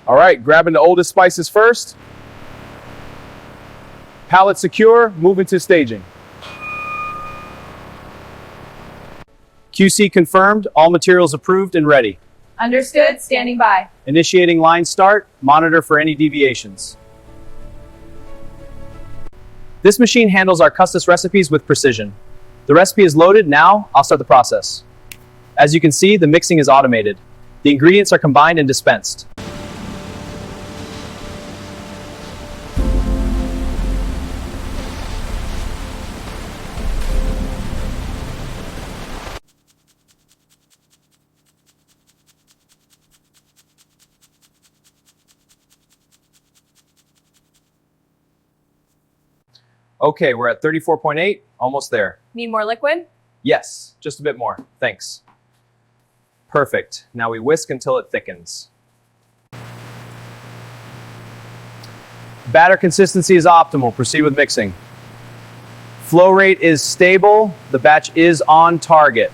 All right, grabbing the oldest spices first. Pallet secure, moving to staging. QC confirmed, all materials approved and ready. Understood, standing by. Initiating line start, monitor for any deviations. This machine handles our Custas recipes with precision. The recipe is loaded, now I'll start the process. As you can see, the mixing is automated. The ingredients are combined and dispensed. Okay, we're at 34.8, almost there. Need more liquid? Yes, just a bit more, thanks. Perfect, now we whisk until it thickens. Batter consistency is optimal, proceed with mixing. Flow rate is stable, the batch is on target.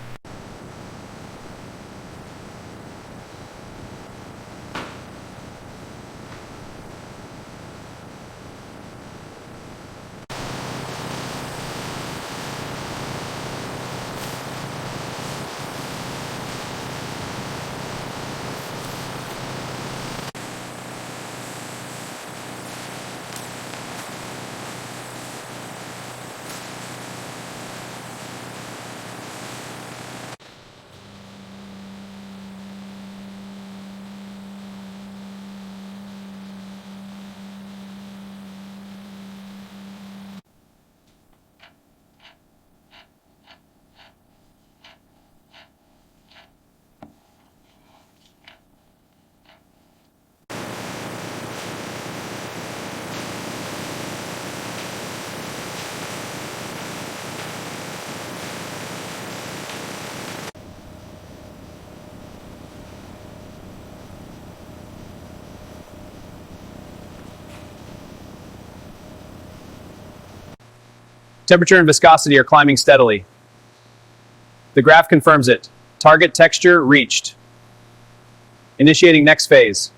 Temperature and viscosity are climbing steadily. The graph confirms it. Target texture reached. Initiating next phase.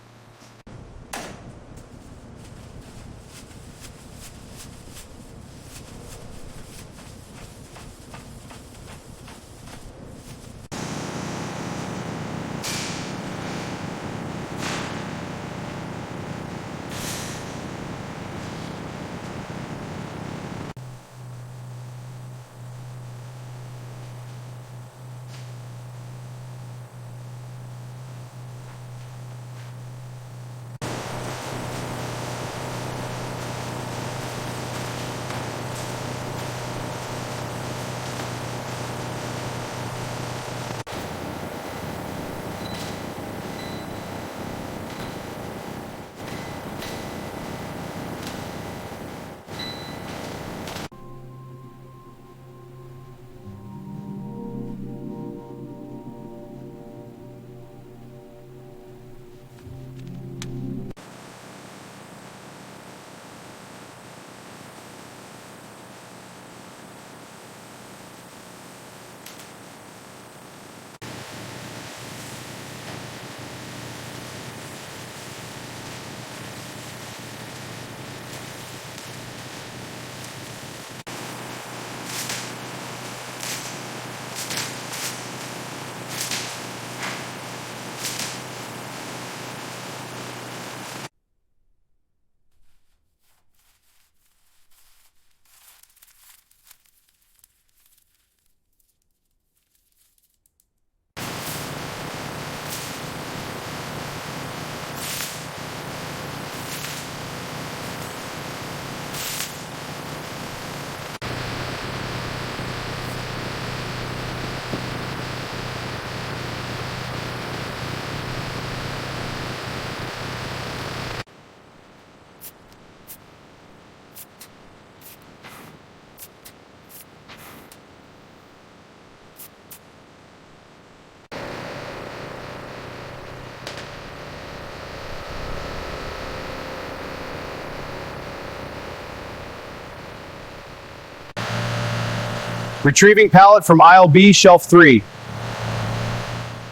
Retrieving pallet from aisle B, shelf 3.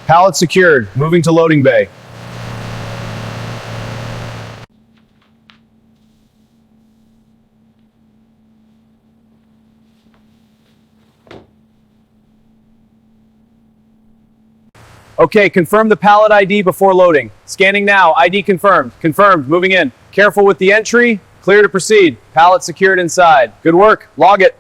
Pallet secured, moving to loading bay. Okay, confirm the pallet ID before loading. Scanning now. ID confirmed. Confirmed. Moving in. Careful with the entry. Clear to proceed. Pallet secured inside. Good work. Log it.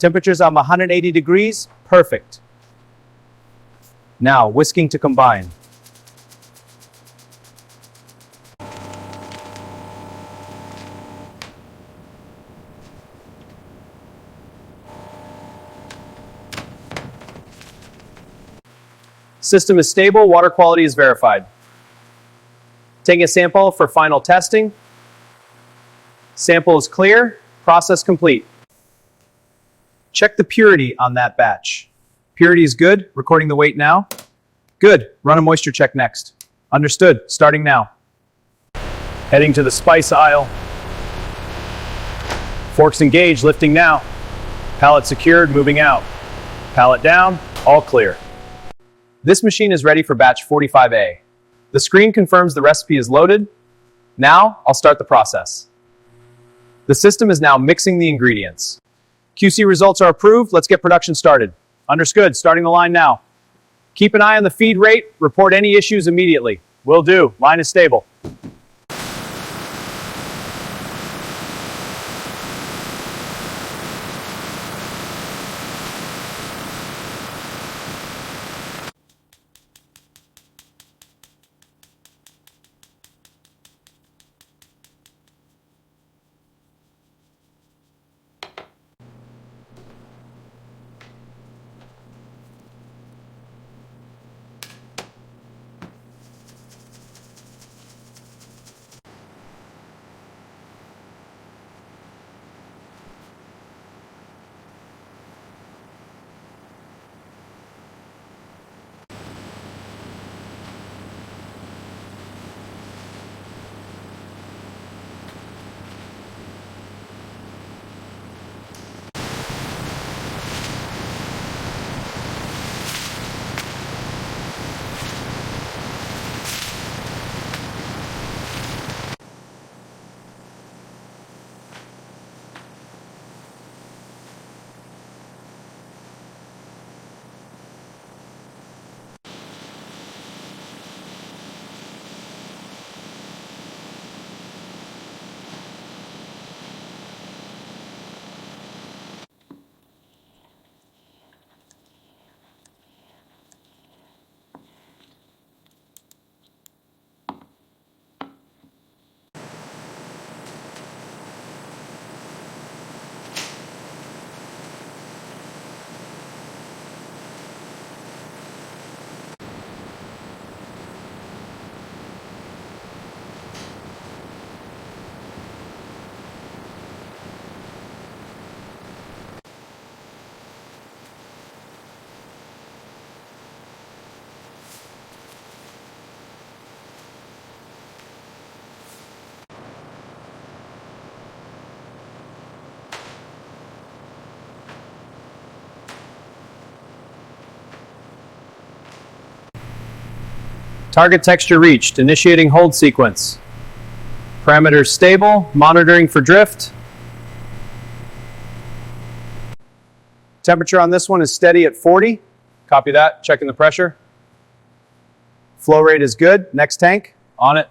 Temperature's on 180 degrees. Perfect. Now, whisking to combine. System is stable, water quality is verified. Taking a sample for final testing. Sample is clear, process complete. Check the purity on that batch. Purity is good, recording the weight now. Good, run a moisture check next. Understood, starting now. Heading to the spice aisle. Forks engaged, lifting now. Pallet secured, moving out. Pallet down, all clear. This machine is ready for batch 45A. The screen confirms the recipe is loaded. Now, I'll start the process. The system is now mixing the ingredients. QC results are approved. Let's get production started. Understood. Starting the line now. Keep an eye on the feed rate. Report any issues immediately. Will do. Line is stable. Target texture reached. Initiating hold sequence. Parameters stable. Monitoring for drift. Temperature on this one is steady at 40. Copy that. Checking the pressure. Flow rate is good. Next tank. On it.